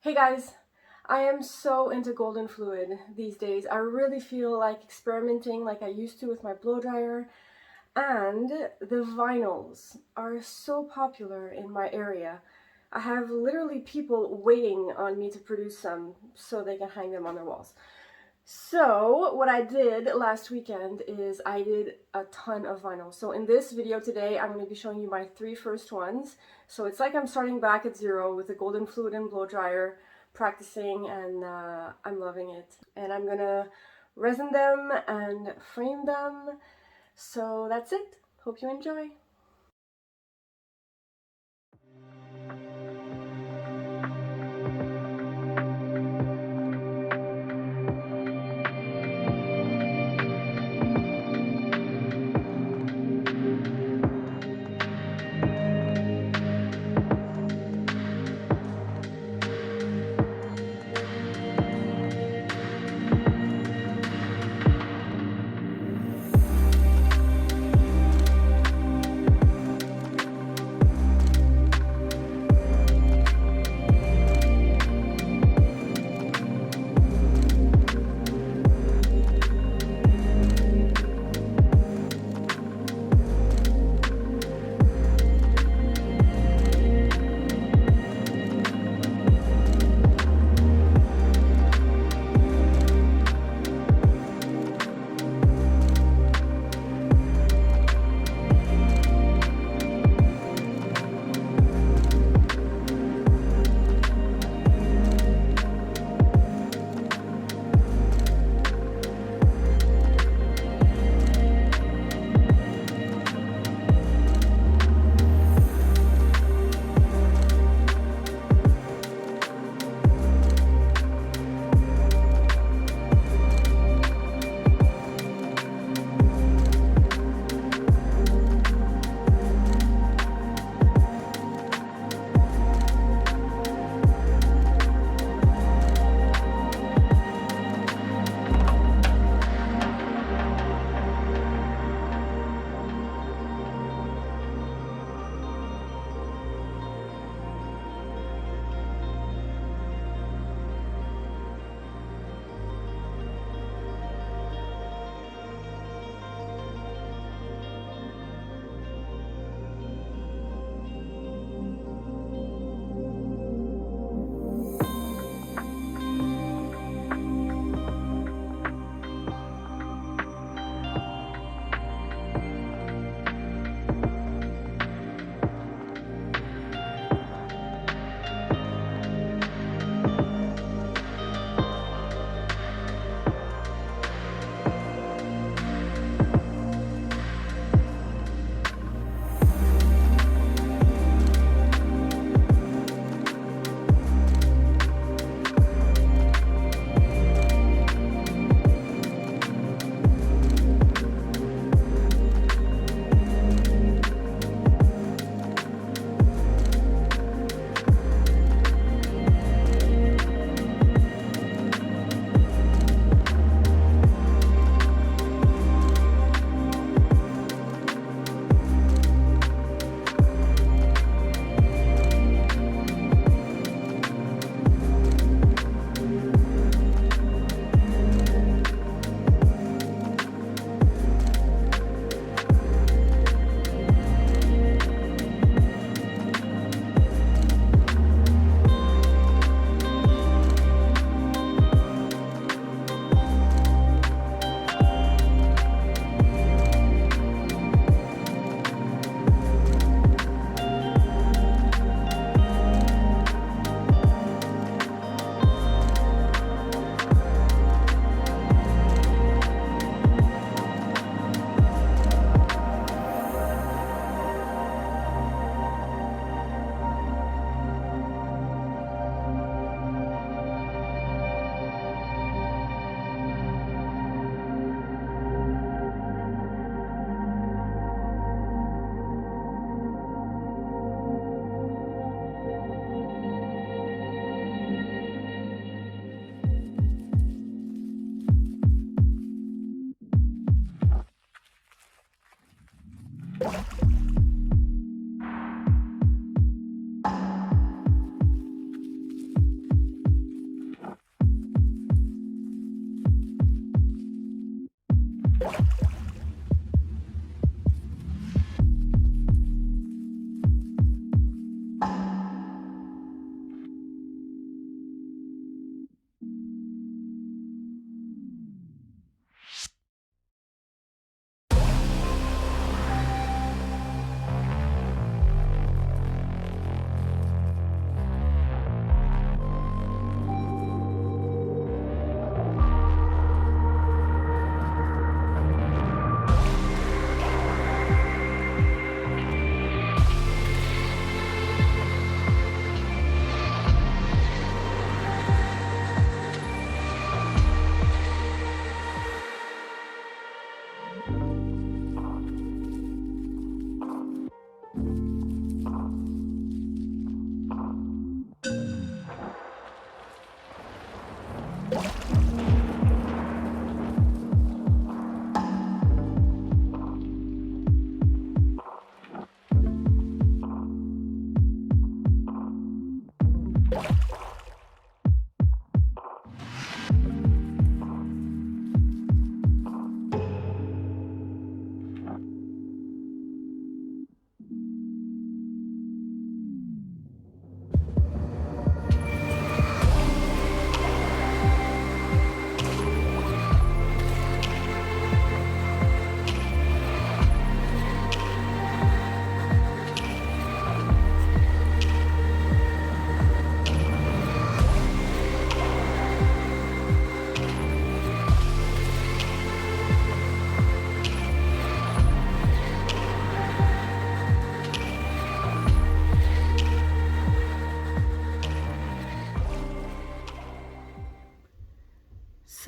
Hey guys, I am so into golden fluid these days. I really feel like experimenting like I used to with my blow dryer, and the vinyls are so popular in my area. I have literally people waiting on me to produce some so they can hang them on their walls. So what I did last weekend is I did a ton of vinyl. So in this video today, I'm going to be showing you my three first ones. So it's like I'm starting back at zero with the golden fluid and blow dryer, practicing, and I'm loving it. And I'm going to resin them and frame them. So that's it. Hope you enjoy.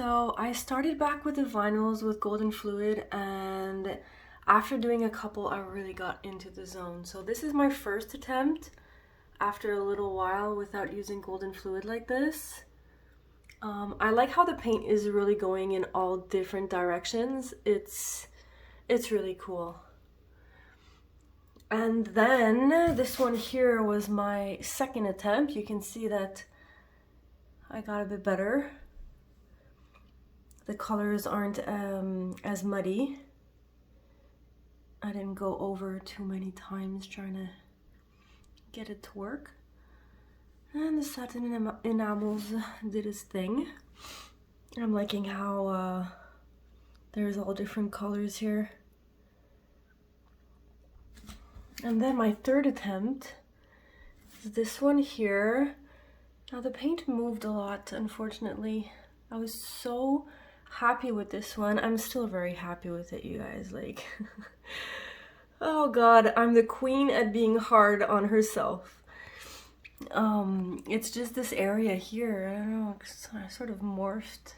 So I started back with the vinyls with golden fluid, and after doing a couple I really got into the zone. So this is my first attempt after a little while without using golden fluid like this. I like how the paint is really going in all different directions. It's really cool. And then this one here was my second attempt. You can see that I got a bit better. The colors aren't as muddy. I didn't go over too many times trying to get it to work. And the satin enamels did its thing. I'm liking how there's all different colors here. And then my third attempt is this one here. Now the paint moved a lot, unfortunately. I was so happy with this one. I'm still very happy with it, you guys. Like, oh god, I'm the queen at being hard on herself. It's just this area here. I don't know, it's sort of morphed.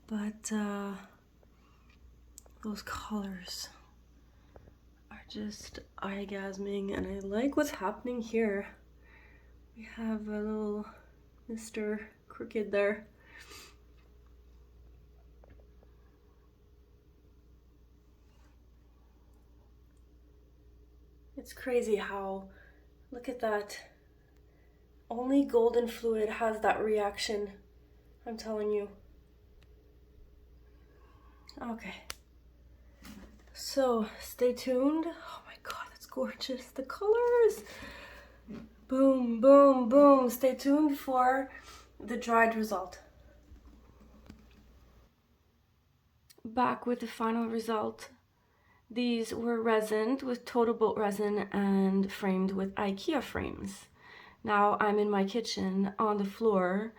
But those colors are just eye-gasming, and I like what's happening here. We have a little Mr. Crooked there. It's crazy how, look at that. Only golden fluid has that reaction, I'm telling you. Okay. So, stay tuned. Oh my god, that's gorgeous. The colors. Boom, boom, boom. Stay tuned for the dried result. Back with the final result. These were resined with Totalboat resin and framed with IKEA frames. Now I'm in my kitchen on the floor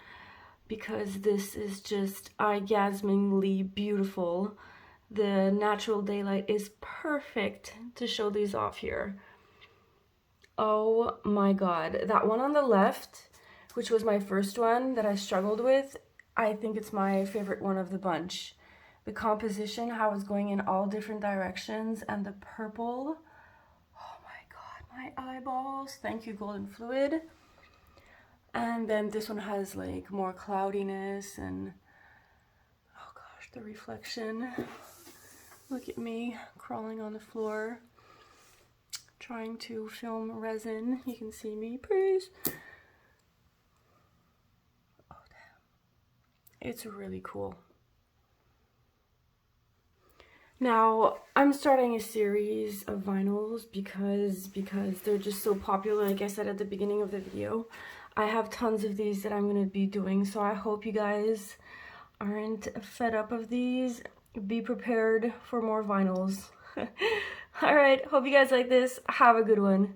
because this is just eye-gasmingly beautiful. The natural daylight is perfect to show these off here. Oh my god, that one on the left, which was my first one that I struggled with, I think it's my favorite one of the bunch. The composition, how it's going in all different directions, and the purple. Oh my god, my eyeballs. Thank you, golden fluid. And then this one has like more cloudiness and, oh gosh, the reflection. Look at me crawling on the floor, trying to film resin. You can see me, please. Oh damn. It's really cool. Now, I'm starting a series of vinyls because they're just so popular, like I said at the beginning of the video. I have tons of these that I'm going to be doing, so I hope you guys aren't fed up of these. Be prepared for more vinyls. Alright, hope you guys like this. Have a good one.